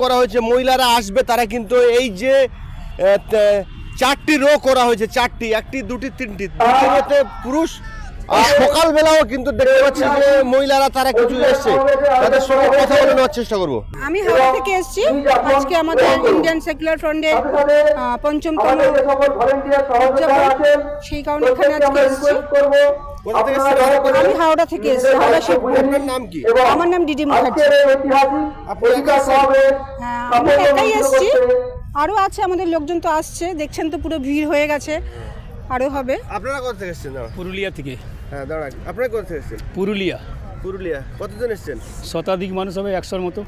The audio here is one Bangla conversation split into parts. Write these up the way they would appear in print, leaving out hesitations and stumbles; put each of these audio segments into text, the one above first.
করা হয়েছে, মহিলারা আসবে, তারা কিন্তু এই যে 4টি রো করা হয়েছে, 4টি, 1টি 2টি 3টি, 2টি রোতে পুরুষ। আর সকালবেলাও কিন্তু দেখতে পাচ্ছি যে মহিলারা তারা কিছু এসছে, তাদের সঙ্গে কথা বলে নেওয়ার চেষ্টা করবো। আমি হাওড়া থেকে এসেছি। আজকে আমাদের ইন্ডিয়ান সেকুলার ফ্রন্টের ৫ম উদযাপন, সেই কারণে এখানে আজকে এসেছি। আমি হাওড়া থেকে এসেছি, হাওড়া শিবপুর। আপনার নাম কি? আমার নাম ডিডি মুখার্জি। হ্যাঁ, আমি একাই এসেছি, আরও আছে, আমাদের লোকজন তো আসছে, দেখছেন তো পুরো ভিড় হয়ে গেছে, আরও হবে। আপনারা কোথা থেকে এসেছেন? পুরুলিয়া থেকে। হ্যাঁ দাঁড়ান, আপনারা কোথা থেকে এসেছেন? পুরুলিয়া। পুরুলিয়া। কতজন এসেছেন? শতাধিক মানুষ হবে, 100-র মতো।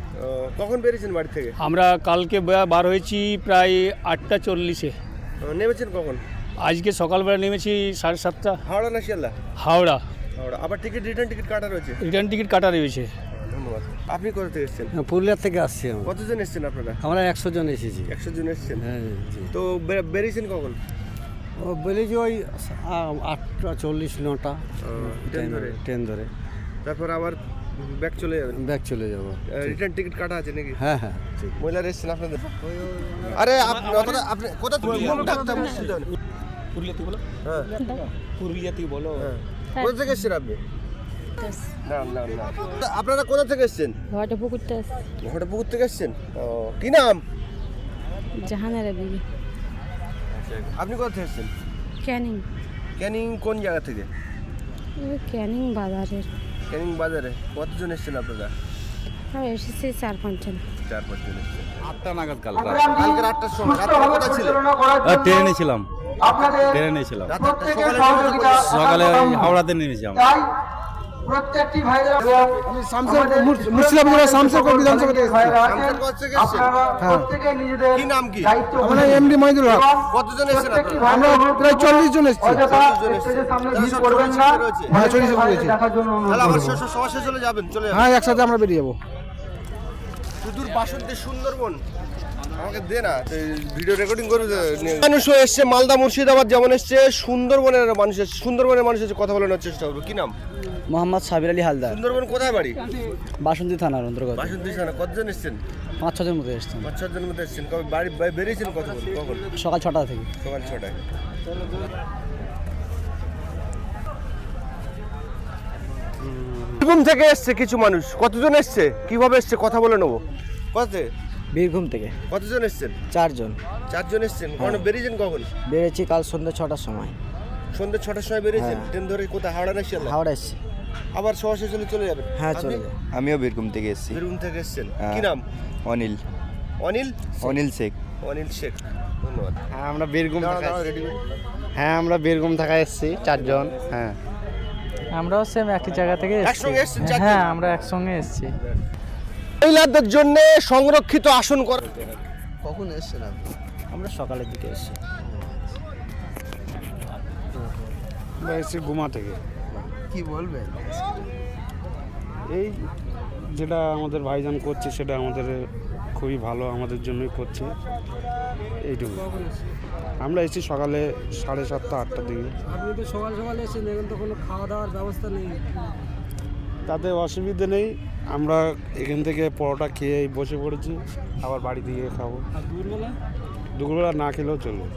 কখন বেরিয়েছেন বাড়ি থেকে? আমরা কালকে বার হয়েছি প্রায় 8টা 40-এ। নেমেছেন কখন? আজকে সকালবেলা নেমেছি 7:30। হাওড়া না শিয়ালদা? হাওড়া। হাওড়া। আবার রিটার্ন টিকিট কাটা রয়েছে? রিটার্ন টিকিট কাটা রয়েছে। ধন্যবাদ। আপনি কোথা থেকে এসেছেন? পুরুলিয়া থেকে আসছি। কতজন এসেছেন আপনারা? আমরা 100 জন এসেছি। 100 জন এসেছেন? হ্যাঁ। তো বেরিয়েছেন কখন? ও বলেছি ওই 8:40 9টা ট্রেন ধরে। তারপর আবার ব্যাক চলে যাবেন? ব্যাক চলে যাবো। রিটার্ন টিকিট কাটা আছে নাকি? হ্যাঁ হ্যাঁ ঠিক। মহিলারা এসেছেন আপনাদের? আরে আপনি কোথা থেকে? পুরুলিয়া থেকে বলো। হ্যাঁ পুরুলিয়া থেকে বলো। কোথা থেকে এসেছেন আপনি? না না না, আপনারা কোথা থেকে এসেছেন? পুকুর থেকে এসেছেন? কি নাম? জাহানারা বিবি। আপনি কোথা থেকে এসেছেন? ক্যানিং। ক্যানিং কোন জায়গা থেকে? ক্যানিং বাজারের। ক্যানিং বাজারে। কতজন এসেছেন আপনারা? এসেছি 4-5 জন। 4-5 জন এসেছেন। 8টা নাগাদ কালকে 8টার সময়। রাত্রে কোথায় ছিলেন? ট্রেনে ছিলাম। সকালে হাওড়াতে নেমেছি আমরা। প্রত্যেকটি ভাইরা আমি মুর্শিদাবাদ শামসারপুর বিধানসভা থেকে এসেছি। প্রত্যেকে নিজেদের কি নাম কি? আমার নাম এমডি মহিদুল হক। কতজন এসেছেন আপনারা? আমরা প্রায় 40 জন এসেছি। হ্যাঁ 40 জন এসেছি। তাহলে আবার সবার শেষে চলে যাবেন? হ্যাঁ একসাথে আমরা বেরিয়ে যাবো। সুদূর বাসন্তী সুন্দরবন আমাকে দে না, ভিডিও রেকর্ডিং করবে। মানুষও এসছে, মালদা মুর্শিদাবাদ যেমন এসছে, সুন্দরবনের মানুষ এসছে। সুন্দরবনের মানুষ এসে কথা বলানোর চেষ্টা করবো। কি নাম? মোহাম্মদ সাবির আলী হালদার। সুন্দরবন কোথায় বাড়ি? বাসন্তী থানার অন্তর্গত। বাসন্তী থানা। কতজন এসছেন? 5-6 জন মতো এসেছেন। 5-6 জনের মধ্যে এসছেন। কবে বাড়ি বেরিয়েছেন? কখন? সকাল 6টা থেকে। সকাল 6টায়। বীরভূম থেকে এসছে কিছু মানুষ। কতজন এসছে, কিভাবে এসছে কথা বলে নেবো। কত? বীরভূম থেকে। কতজন এসছেন? 4 জন। 4 জন এসছেন। কখন বেরিয়েছেন? কখন বেরিয়েছি? কাল সন্ধ্যা 6টার সময়। সন্ধ্যে 6টার সময় বেরিয়েছেন? ট্রেন ধরে কোথায়? হাওড়া না শিয়ালদা? হাওড়া এসেছি। আবার সবার শেষে চলে যাবেন? হ্যাঁ চলে যাবে। আমিও বীরভূম থেকে এসেছি। বীরভূম থেকে এসছেন। কি নাম? অনিল। অনিল? অনিল শেখ। অনিল শেখ। ধন্যবাদ। হ্যাঁ আমরা বীরভূম রেডি। হ্যাঁ আমরা বীরভূম থেকে এসেছি 4 জন। হ্যাঁ আমরাও সেম একই জায়গা থেকে এসেছি। একসঙ্গে এসেছেন? হ্যাঁ আমরা একসঙ্গে এসেছি। মহিলাদের জন্য সংরক্ষিত আসন করা। কখন এসেছেন আপনি? আমরা সকালের দিকে এসেছি। আমরা এসেছি গুমা থেকে। কি বলবেন? এই যেটা আমাদের ভাইজান করছে সেটা আমাদের খুবই ভালো, আমাদের জন্যই করছে এইটুকু। আমরা এসেছি সকালে 7:30 8টার দিকে। আপনি তো সকাল সকাল এসেছেন, এখন তো কোনো খাওয়া দাওয়ার ব্যবস্থা নেই। তাতে অসুবিধে নেই, আমরা এখান থেকে পরোটা খেয়ে বসে পড়েছি, আবার বাড়ি দিয়ে খাবো। আর দুপুরবেলা না খেলেও চলবে।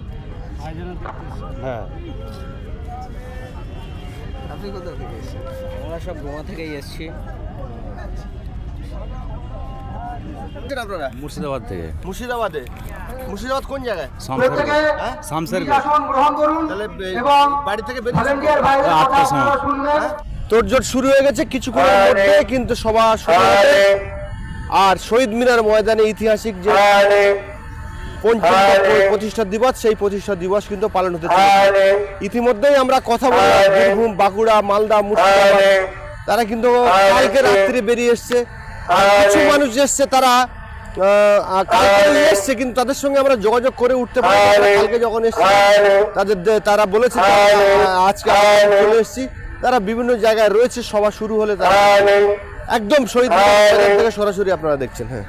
হ্যাঁ। আপনি কোথা থেকে এসেছেন? আমরা সব গোয়া থেকেই এসেছি। আপনারা? মুর্শিদাবাদ থেকে। মুর্শিদাবাদে? মুর্শিদাবাদ কোন জায়গায়? শামসারপুর। তাহলে বাড়ি থেকে বেরিয়েছেন 8টার সময়। তোড়জোড় শুরু হয়ে গেছে কিছুক্ষণের মধ্যে, কিন্তু সভা শুরু হবে। আর শহীদ মিনার ময়দানে ঐতিহাসিক যে প্রতিষ্ঠা দিবস, সেই প্রতিষ্ঠা দিবস কিন্তু পালন হতে চলেছে। ইতিমধ্যেই আমরা কথা বললাম বীরভূম, বাঁকুড়া, মালদা, মুর্শিদাবাদ, তারা কিন্তু কালকে রাত্রে বেরিয়ে এসছে। কিছু মানুষ এসছে, তারা কালকে এসছে, কিন্তু তাদের সঙ্গে আমরা যোগাযোগ করে উঠতে পারি। কালকে যখন এসছে তারা বলেছে আজকে চলে এসছি। তারা বিভিন্ন জায়গায় রয়েছে, সভা শুরু হলে তারা একদম শহীদ মিনার থেকে সরাসরি আপনারা দেখছেন। হ্যাঁ,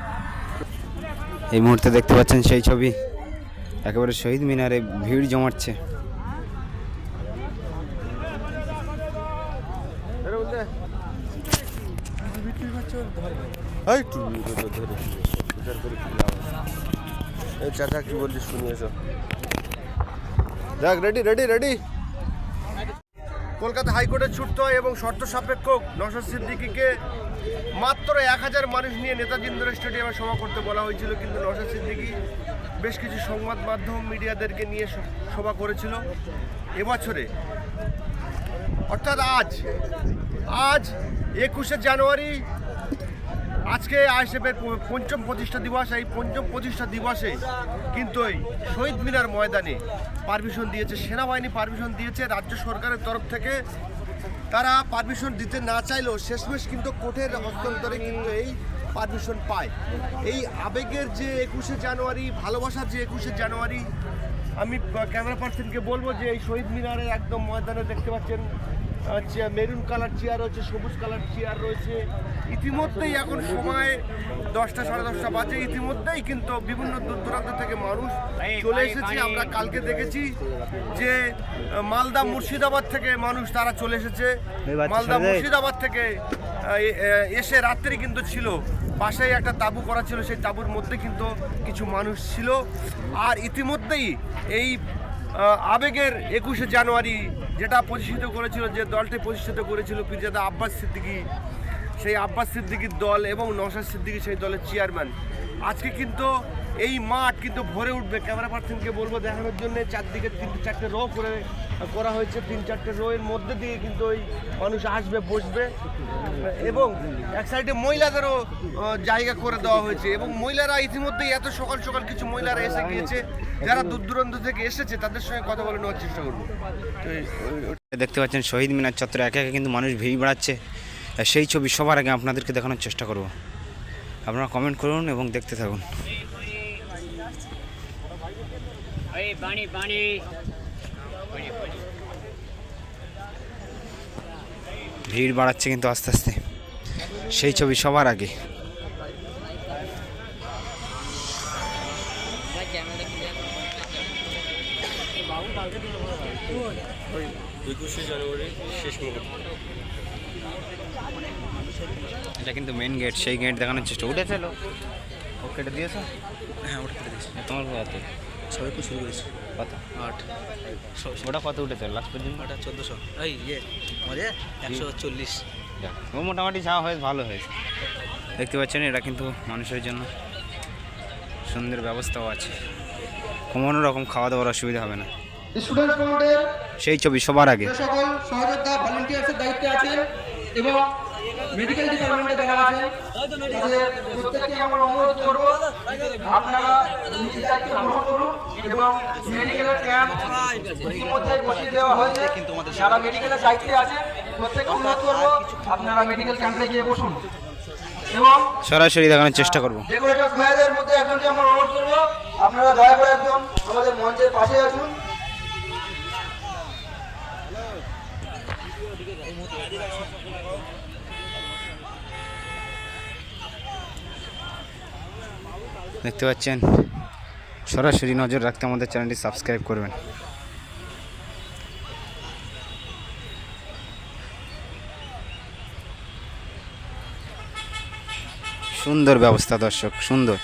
এই মুহূর্তে দেখতে পাচ্ছেন সেই ছবি, একেবারে শহীদ মিনারে ভিড় জমাচ্ছে। প্রচার করে কি লাভ আছে? এই চাচা কি বলছিস শুনি এসো। দেখ রেডি রেডি রেডি। কলকাতা হাইকোর্টের ছুটতে হয় এবং শর্ত সাপেক্ষ নওশাদ সিদ্দিকীকে মাত্র 1000 মানুষ নিয়ে নেতাজি ইন্ডোর স্টেডিয়ামে সভা করতে বলা হয়েছিল, কিন্তু নওশাদ সিদ্দিকী বেশ কিছু সংবাদ মাধ্যম মিডিয়াদেরকে নিয়ে সভা করেছিল এবছরে, অর্থাৎ আজ 21শে জানুয়ারি। আজকে আইএসএফের পঞ্চম প্রতিষ্ঠা দিবস। এই পঞ্চম প্রতিষ্ঠা দিবসে কিন্তু এই শহীদ মিনার ময়দানে পারমিশন দিয়েছে সেনাবাহিনী, পারমিশন দিয়েছে রাজ্য সরকারের তরফ থেকে। তারা পারমিশন দিতে না চাইলেও শেষমেশ কিন্তু কোর্টের হস্তান্তরে কিন্তু এই পারমিশন পায়। এই আবেগের যে 21শে জানুয়ারি, ভালোবাসার যে 21শে জানুয়ারি, আমি ক্যামেরা পার্সনকে বলবো যে এই শহীদ মিনারের একদম ময়দানে দেখতে পাচ্ছেন মেরুন কালার চেয়ার রয়েছে, সবুজ কালার চেয়ার রয়েছে। ইতিমধ্যেই এখন সময় 10টা সাড়ে 10টা বাজে, ইতিমধ্যেই কিন্তু বিভিন্ন দূর দূরান্ত থেকে মানুষ চলে এসেছে। আমরা কালকে দেখেছি যে মালদা মুর্শিদাবাদ থেকে মানুষ তারা চলে এসেছে। মালদা মুর্শিদাবাদ থেকে এসে রাত্রি কিন্তু ছিল, পাশেই একটা তাঁবু করা ছিল, সেই তাঁবুর মধ্যে কিন্তু কিছু মানুষ ছিল। আর ইতিমধ্যেই এই আবেগের 21শে জানুয়ারি যেটা প্রতিষ্ঠিত করেছিল, যে দলটি প্রতিষ্ঠিত করেছিল পীরজাদা আব্বাস সিদ্দিকী, সেই আব্বাস সিদ্দিকীর দল এবং নওশাদ সিদ্দিকী সেই দলের চেয়ারম্যান, আজকে কিন্তু এই মাঠ কিন্তু ভরে উঠবে। ক্যামেরা পার্সনকে বলবো দেখানোর জন্য চারদিকে 3-4টে রো করা হয়েছে। 3-4টে রোয়ের মধ্যে দিয়ে কিন্তু ওই মানুষ আসবে, বসবে, এবং এক সাইডে মহিলাদেরও জায়গা করে দেওয়া হয়েছে। এবং মহিলারা ইতিমধ্যেই এত সকাল সকাল কিছু মহিলারা এসে গিয়েছে, যারা দূর দূরান্ত থেকে এসেছে তাদের সঙ্গে কথা বলে নেওয়ার চেষ্টা করবো। দেখতে পাচ্ছেন শহীদ মিনার চত্বরে একে একে কিন্তু মানুষ ভিড় বাড়াচ্ছে। সেই ছবি সবার আগে আপনাদেরকে দেখানোর চেষ্টা করব। আপনারা কমেন্ট করুন এবং দেখতে থাকুন। ভিড় বাড়াচ্ছে কিন্তু আস্তে আস্তে, সেই ছবি সবার আগে। এটা কিন্তু মেন গেট, সেই গেট দেখানোর চেষ্টা। উঠেছে লোক, ও কেটে দিয়েছো? হ্যাঁ ওটা কেটে দিয়েছি। তোমার কত? সবাই খুব শুরু করেছি। কত? 8। ওটা কত উঠেছে লাস্ট পর্যন্ত? ওটা 1400। এই আমাদের 140। ও মোটামুটি যাওয়া হয়েছে, ভালো হয়েছে। দেখতে পাচ্ছেন এটা কিন্তু মানুষের জন্য সুন্দর ব্যবস্থাও আছে, কোনো রকম খাওয়া দাওয়ার অসুবিধা হবে না। স্টুডেন্টস ফ্রন্টের সেই ছবি সবার আগে। সকল সহযোদ্ধা ভলান্টিয়ার্সের দায়িত্বে আছেন এবং মেডিকেল ডিপার্টমেন্টে যারা আছেন তাদের প্রত্যেককে আমরা অনুরোধ করব আপনারা নিজের দায়িত্ব গ্রহণ করুন এবং মেডিকেলের ক্যাম্প ইতিমধ্যে বসিয়ে দেওয়া হয়েছে। যারা মেডিকেলের দায়িত্বে আছেন প্রত্যেককে অনুরোধ করব আপনারা মেডিকেল ক্যাম্পে গিয়ে বসুন এবং সরাসরি দেখানোর চেষ্টা করব। ডেকোরেটর ভাইদের মধ্যে একজনকে আমরা অনুরোধ করব আপনারা দয়া করে একজন আমাদের মঞ্চের পাশে আসুন। দেখতে পাচ্ছেন, সরাসরি নজর রাখতে আমাদের চ্যানেলটি সাবস্ক্রাইব করবেন। সুন্দর ব্যবস্থা দর্শক, সুন্দর।